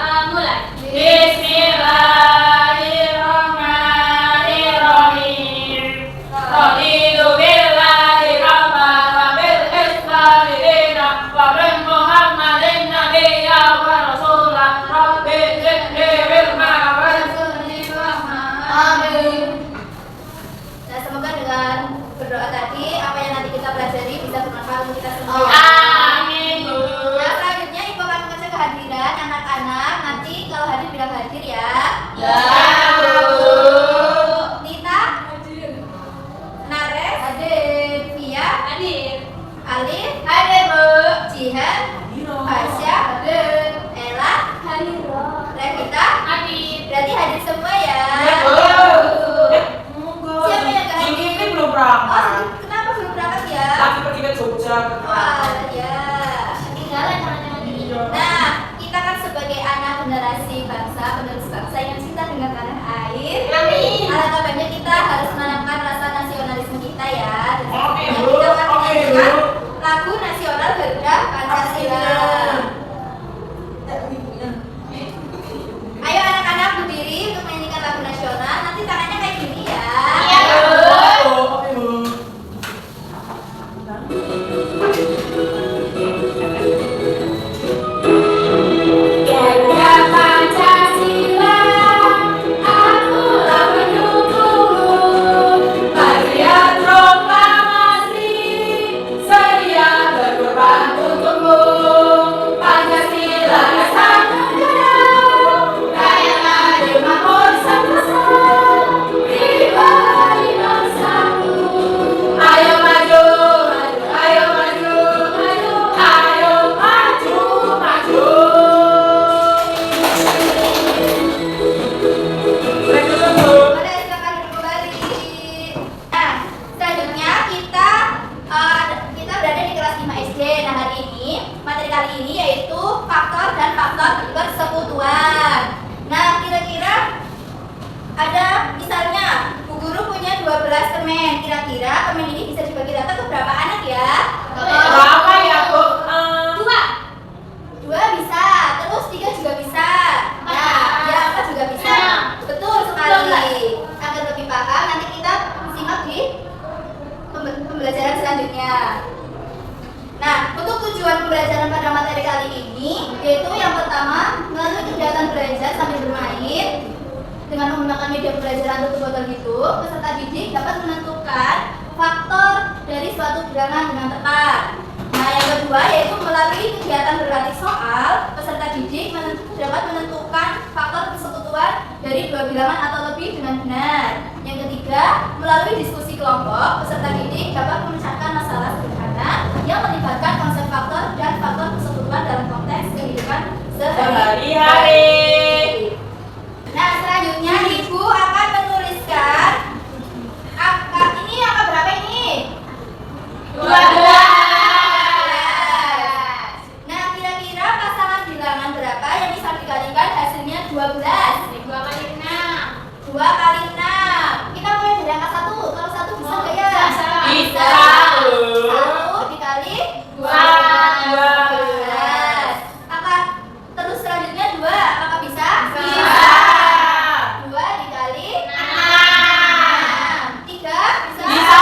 mulai. Bismillahirrahmanirrahim. Raditu billahi rabban wa bil islami dinan wa bi Muhammadin nabiyya wa rasulan rabbi zidni ilma warzuqni fahma. Amin. Nah, semoga dengan berdoa tadi apa yang nanti kita pelajari bisa bermanfaat untuk kita semua. Amin. Nah, selanjutnya Ibu akan mengecek kehadiran anak-anak. Nanti kalau hadir bilang hadir ya. Ya. Nita hadir. Nares hadir. Via Hadir. Alif Hadir, Bu. Jihan Fasya hadir. Ella hadir. Revita Hadir. berarti hadir semua ya. Siapa yang gak hadir? Ini belum berangkat. Oh, kenapa belum berangkat ya? Lagi pergi ke Jogja. Wah, ya. Ketinggalan jangan-jangan ini. Nah, kita kan sebagai anak generasi bangsa, penerus bangsa yang cinta dengan tanah air. Amin. Alangkah baiknya kita harus menanamkan rasa nasionalisme kita ya. Dan Oke, selanjutnya Bu. kita akan Oke, menyanyikan Bu. lagu nasional Garuda Pancasila. Ayo anak-anak berdiri untuk menyanyikan lagu nasional. Nanti tangannya kayak gini ya. Iya, Bu. Oke, Bu. Garuda Pancasila, akulah pendukungmu. Patriot proklamasi, sedia berkorban untukmu. Pancasila sang negara, kaya maju makmur sentosa, pribadi bangsaku. Ayo maju, maju, ayo maju, maju, ayo maju, maju. Boleh silakan duduk kembali. Nah, selanjutnya kita berada di kelas 5 SD. Nah, hari ini materi kali ini yaitu faktor dan faktor persekutuan. Nah, kira-kira ada misalnya Bu Guru punya 12 teman. Kira-kira teman ini bisa dibagi rata ke berapa anak ya? Berapa ya, Bu? Dua. Dua bisa, terus tiga juga bisa. Nah, ya empat juga bisa. Betul sekali. Agar lebih paham, nanti kita simak di pembelajaran selanjutnya. Nah, untuk tujuan pembelajaran pada materi kali ini, yaitu yang pertama, melalui kegiatan belajar sambil bermain dengan menggunakan media pembelajaran tutup botol gitu, peserta didik dapat menentukan faktor dari suatu bilangan dengan tepat. Nah, yang kedua yaitu melalui kegiatan berlatih soal, peserta didik dapat menentukan faktor persekutuan dari dua bilangan atau lebih dengan benar. Yang ketiga, melalui diskusi kelompok, peserta didik dapat memecahkan masalah sederhana yang melibatkan konsep faktor dan faktor persekutuan dalam konteks kehidupan Sehari-hari. Nah, selanjutnya Ibu akan menuliskan angka ini, angka berapa ini? 12. Nah, kira-kira pasangan bilangan berapa yang bisa dikalikan hasilnya 12? 2 kali 6. 2 kali 6. Kita mulai dari angka 1. Kalau 1 bisa nggak ya? Bisa. Satu dikali 2. 12. Angka terus selanjutnya 2. Apakah bisa? Bisa. 2 dikali 6. 3 bisa? Bisa.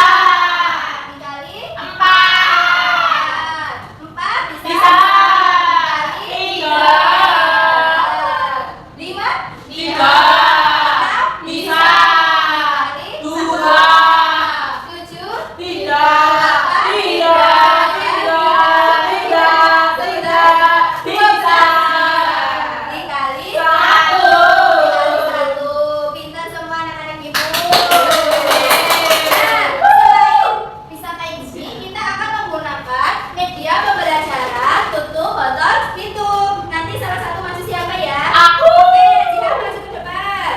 Dikali 4. 4 bisa? Bisa. Dikali 3. 5? 3. Bisa. 2. 7? 3. Bisa. Dikali 1. satu. Pintar semua anak-anak ibu. Nah, selain bisa kayak gini, kita akan menggunakan media pembelajaran tutup botol pintu. Nanti salah satu maju siapa ya? Aku. Jika maju ke depan.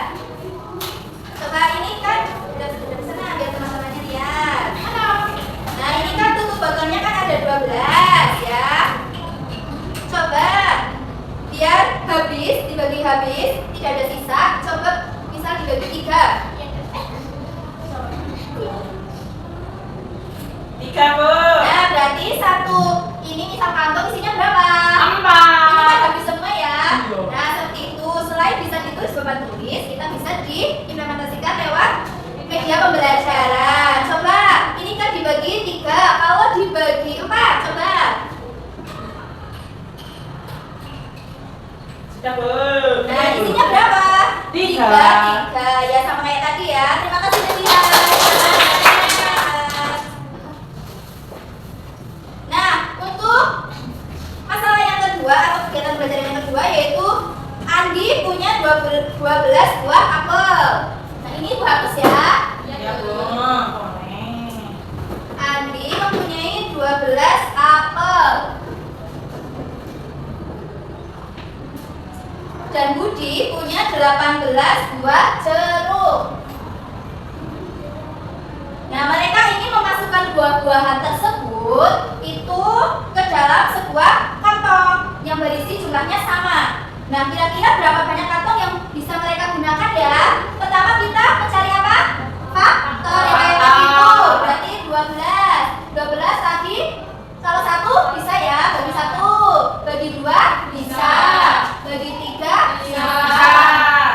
Coba ini kan udah sana biar teman-temannya lihat. Nah, ini kan tutup botolnya kan ada 12 ya. Coba biar habis, dibagi habis, tidak ada sisa. Coba misal dibagi 3. 3, Bu. Nah, berarti satu ini misal kantong isinya berapa? 4. Ini kan habis semua ya. Iya. Nah, seperti Tiga, Bu. Nah, isinya berapa? Tiga. Tiga. Ya, sama kayak tadi ya. Terima kasih udah lihat. Nah, untuk masalah yang kedua atau kegiatan belajar yang kedua yaitu Andi punya 12 buah apel. Nah, ini buah apel ya. Ya, Bu. Boleh. Andi mempunyai 12 apel. Dan Budi punya 18 buah jeruk. Nah, mereka ingin memasukkan buah-buahan tersebut itu ke dalam sebuah kantong yang berisi jumlahnya sama. Nah, kira-kira berapa banyak kantong yang bisa mereka gunakan ya? Pertama kita mencari apa? Faktor yang kayak tadi itu. Berarti 12 tadi. Kalau satu bisa ya, bagi satu, bagi dua bisa, bagi tiga bisa,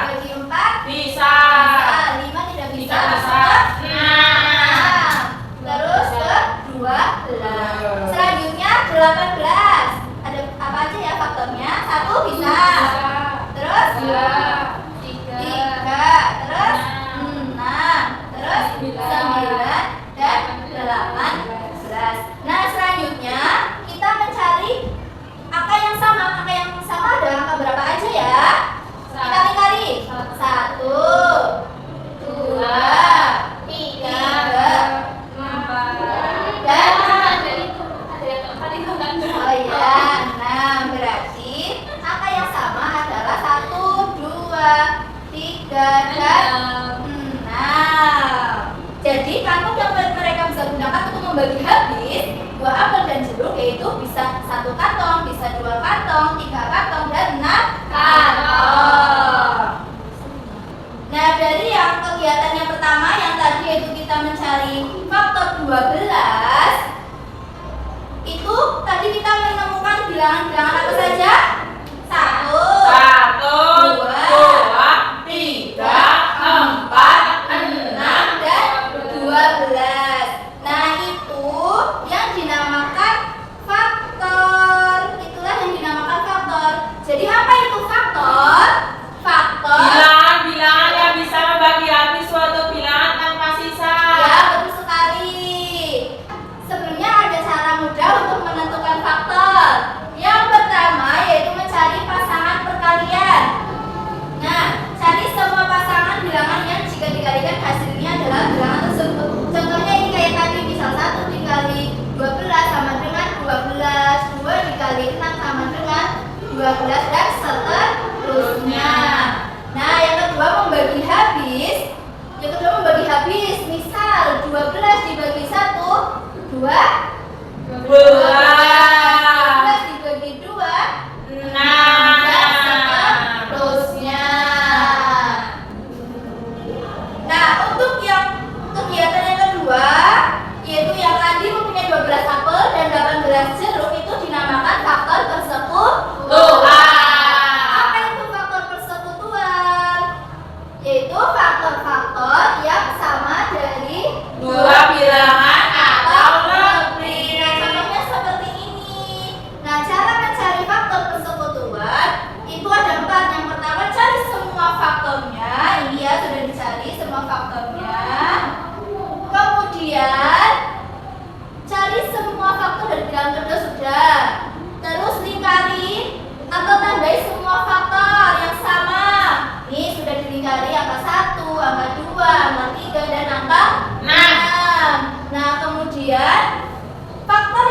bagi empat Bisa. bisa, lima tidak bisa, Tidak bisa. enam, terus ke 12. Selanjutnya 18. Ada apa aja ya faktornya? Satu bisa, terus tiga, terus 6, terus 9 dan 18. Nah, selanjutnya kita mencari angka yang sama. Angka yang sama ada angka berapa aja ya? Kita lingkari. 1, 2, 3, 4 dan oh iya, 6. Berarti angka yang sama adalah 1, 2, 3 dan 6. Jadi kantong yang mereka bisa gunakan untuk membagi habis buah apel dan jeruk yaitu bisa 1 kantong, bisa 2 kantong, 3 kantong dan 6 kantong. Nah, dari yang kegiatan yang pertama yang tadi yaitu kita mencari faktor 12, itu tadi kita menemukan bilangan-bilangan apa saja? 1, 1, 2, 3, 4, 6. dan 12. Nah, itu yang dinamakan faktor. Itulah yang dinamakan faktor. Jadi apa itu faktor? Faktor Bilangan-bilangan yang bisa membagi habis suatu bilangan tanpa sisa. ya, betul sekali. Sebelumnya ada cara mudah untuk menentukan faktor. Yang pertama yaitu mencari pasangan perkalian. Nah, cari semua pasangan bilangan yang jika dikalikan hasilnya adalah bilangan tersebut. Contohnya ini kayak tadi, misal 1 dikali 12 sama dengan 12, 2 dikali 6 sama dengan 12 dan seterusnya. Nah, yang kedua membagi habis. Misal 12 dibagi 1, 2, 12 dibagi 2, 6 dan seterusnya. Nah, untuk yang kegiatan yang kedua yaitu yang tadi mempunyai 12 apel dan 18 jeruk itu dinamakan faktor persekutuan. Apa itu faktor persekutuan? Yaitu faktor-faktor yang sama dari Dua bilangan atau lebih. Nah, contohnya seperti ini. Nah, cara mencari faktor persekutuan itu ada 4. Yang pertama cari semua faktornya. Ini ya sudah dicari semua faktornya. Kemudian cari semua faktor dari bilangan kedua sudah. Terus lingkari atau tandai semua faktor yang sama. Ini sudah dilingkari angka 1, angka 2, angka 3 dan angka 6. Nah, kemudian faktor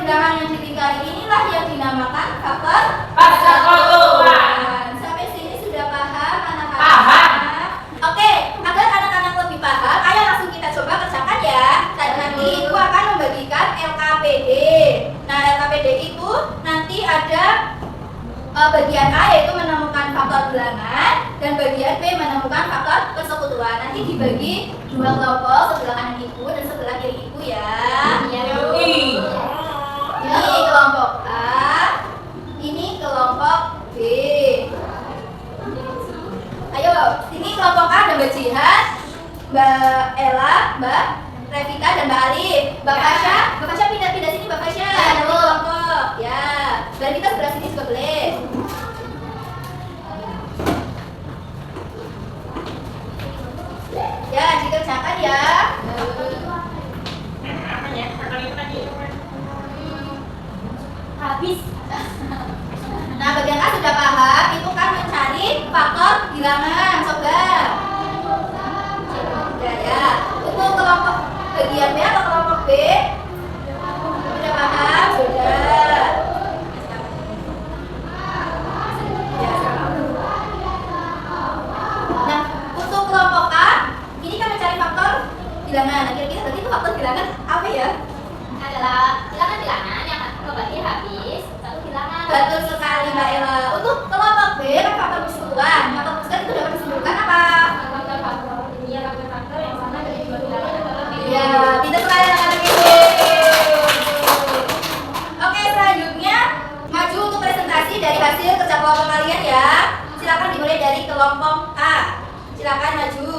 bilangan yang dilingkari inilah yang dinamakan faktor persekutuan. Sampai sini sudah paham anak-anak? Paham. Oke, agar anak-anak lebih paham, ayo langsung kita coba kerjakan ya. Dan nanti Ibu akan membagikan LKPD. Nah, LKPD itu nanti ada bagian A yaitu menemukan faktor bilangan dan bagian B menemukan faktor persekutuan. Nanti dibagi 2 kelompok, sebelah kanan Ibu dan sebelah kiri Ibu ya. Ih. Ini kelompok A, ini kelompok B. Ayo, ini kelompok A ada Mbak Jihan, Mbak Ella, Mbak Revita dan Mbak Alif. Mbak Fasya pindah sini Mbak Fasya. Nanti kelompok ya. Dan kita sebelah sini juga boleh. faktor bilangan. Coba. Ya. Untuk kelompok bagian B atau kelompok B? Sudah paham? Sudah. Nah, untuk kelompok A, ini kan mencari faktor bilangan. Nah, kira-kira berarti itu faktor bilangan apa ya? Adalah bilangan yang kembali habis satu bilangan. Betul sekali Mbak Ella. Untuk kelompok B, kan faktor persekutuan. Faktor persekutuan itu dapat disimpulkan apa? Faktor ini faktor yang sama dari dua bilangan adalah Iya, pintar sekali anak-anak ini. Oke, selanjutnya maju untuk presentasi dari hasil kerja kelompok kalian ya. Silakan dimulai dari kelompok A. Silakan maju.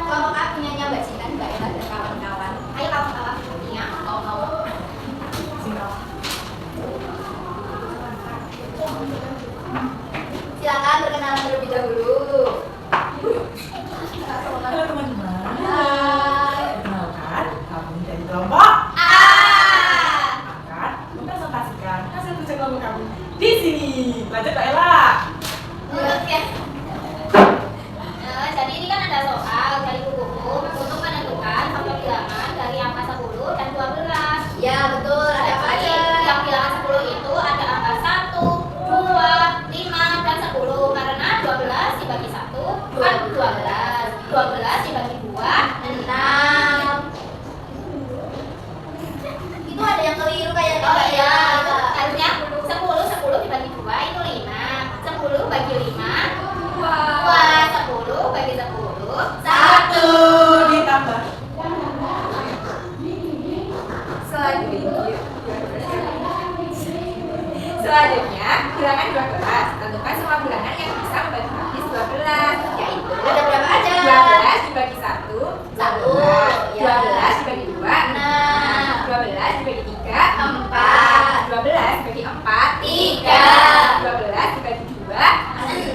Kelompok A punyanya Mbak Cinta, Mbak Ella dan kawan-kawan. Ayo kawan-kawan, punya kawan-kawan. Silakan berkenalan terlebih dahulu. Halo teman-teman. Hai. Perkenalkan, kami dari kelompok A. akan mempresentasikan hasil kerja kelompok kami di sini. Lanjut Mbak Ella. Oke. Jadi ini kan ada soal dari buku untuk menentukan faktor bilangan dari angka 10 dan 12. Ya, betul. Ada apa Jadi aja? yang bilangan 10 itu ada angka 1, 2, 5, dan 10. Karena 12 dibagi 1 kan 12. 12 dibagi 2 6. Itu ada yang keliru kayaknya. Oh Mbak iya, ya. itu harusnya 10 dibagi 2 itu 5. 10 bagi 5 2. 10 bagi 10 Satu ditambah. Selanjutnya, bilangan 12. Tentukan semua bilangan yang bisa membagi habis 12, yaitu Ada berapa aja? 12 dibagi 1, 1, 12 ya. dibagi 2, 6. 12 dibagi 3, 4. 12 dibagi 4, 3. 12 dibagi 2,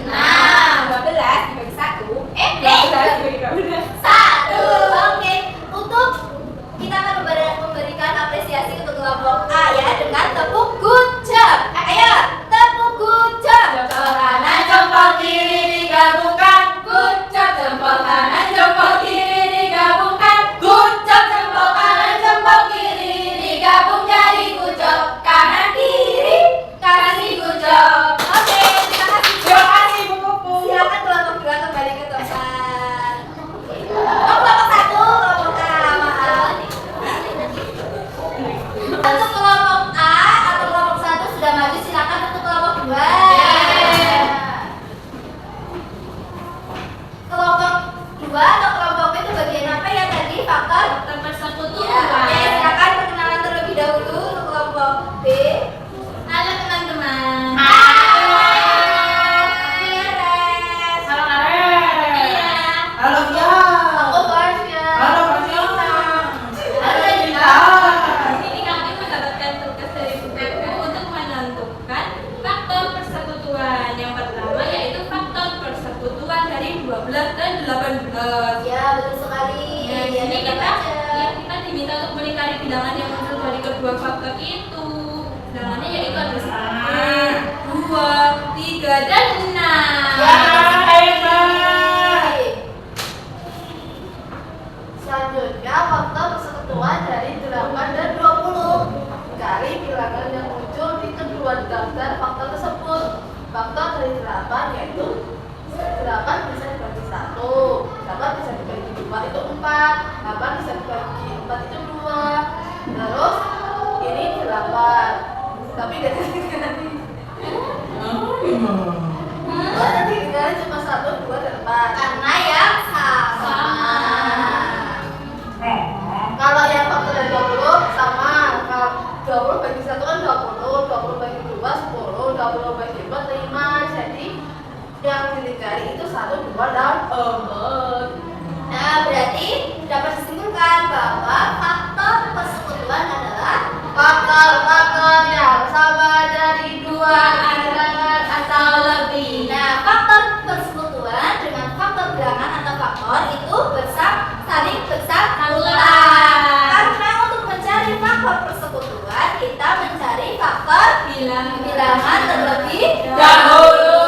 6. 12 dibagi 1, 12 dibagi 12. 1. Oke. Untuk kita akan memberikan apresiasi untuk kelompok A ya dengan tepuk good job. Ayo, tepuk good job. Jempol kanan, jempol kiri digabungkan. Good job. Jempol kanan, jempol kiri digabungkan. Good job. Jempol kanan, jempol kiri digabung jadi good job. Kanan kiri kasih good job. Oke, terima kasih. Terima kasih bukuku. Silakan kelompok 2 kembali ke tempat. Oh, kelompok 1, kelompok A, maaf. Untuk kelompok A atau kelompok 1 sudah maju, silakan untuk kelompok 2. Kelompok 2 atau kelompok B itu bagian apa ya tadi? Faktor persekutuan. ya. Oke, silakan perkenalan terlebih dahulu untuk kelompok B. Halo teman-teman. Halo Karen. Iya. Halo Fia. Aku Farsya. Halo Fasia. Halo Dita. Ini kami mendapatkan tugas dari buku untuk menentukan faktor persekutuan. Yang pertama yaitu faktor persekutuan dari 12 dan 18. Ya, betul sekali. Nah, di sini Ya, kita diminta untuk melingkari bilangan yang muncul dari kedua faktor itu. Bilangannya yaitu ada 1, 2, 3, dan 6. Ya, betul sekali. Hebat. Selanjutnya faktor persekutuan dari 8 dan 20. Cari bilangan yang muncul di kedua daftar faktor tersebut. Faktor dari 8 yaitu 8 bisa dibagi 1, 8 bisa dibagi 2 itu 4, 8 bisa dibagi 4 itu 2. Terus ini 8. Tapi gak nanti. Oh, nanti dikali cuma 1, 2, dan 4. Karena yang sama. Kalau yang faktor dari 20 sama. Kalau 20 bagi 1 kan 20, 20 bagi 2 10, 20 bagi 4 5. Jadi yang dilingkari itu 1, 2, dan 4. Nah, berarti dapat disimpulkan bahwa faktor persekutuan adalah faktor-faktor yang sama dari dua bilangan atau lebih. Nah, faktor persekutuan dengan faktor bilangan atau faktor itu saling bersangkutan. Karena untuk mencari faktor persekutuan kita mencari faktor bilangan terlebih Dahulu.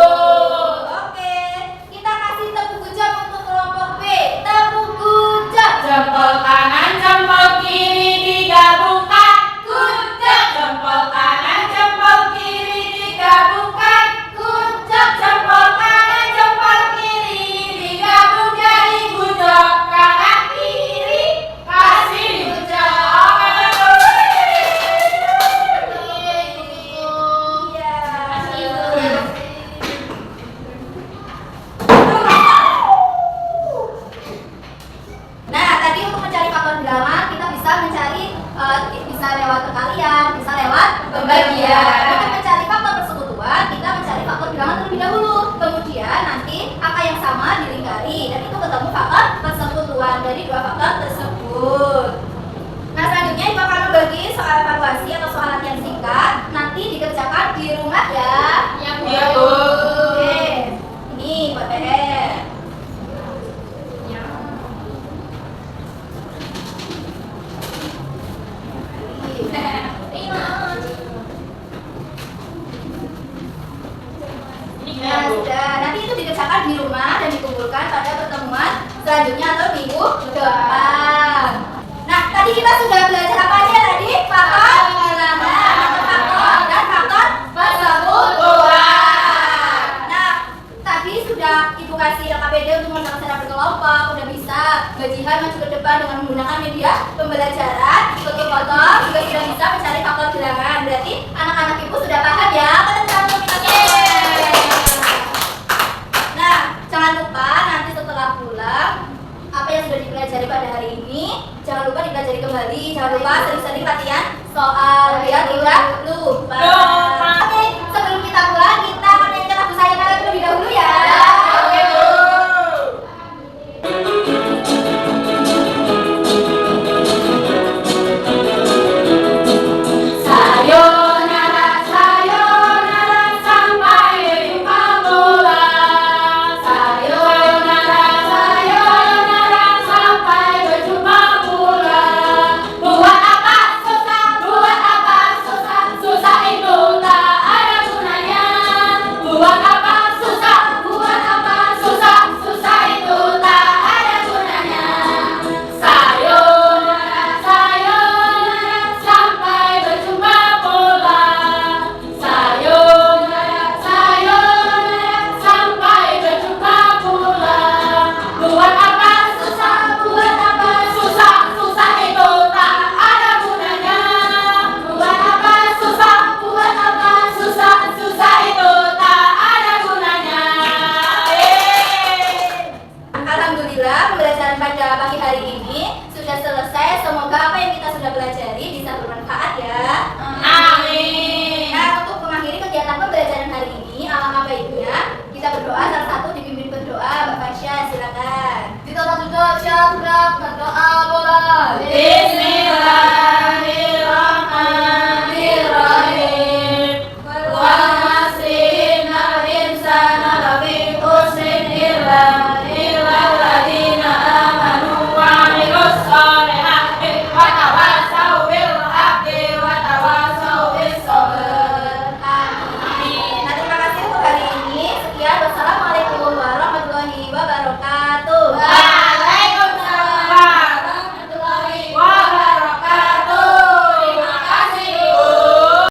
dari dua faktor tersebut. Nah, selanjutnya Ibu akan membagi soal evaluasi atau soal latihan singkat. Nanti dikerjakan di rumah ya. Iya, Bu. Oke, ini buat PR. Nah, sudah. Nanti itu dikerjakan di rumah dan dikumpulkan pada pertemuan selanjutnya atau minggu depan. Nah, tadi kita sudah belajar apa aja tadi? Faktor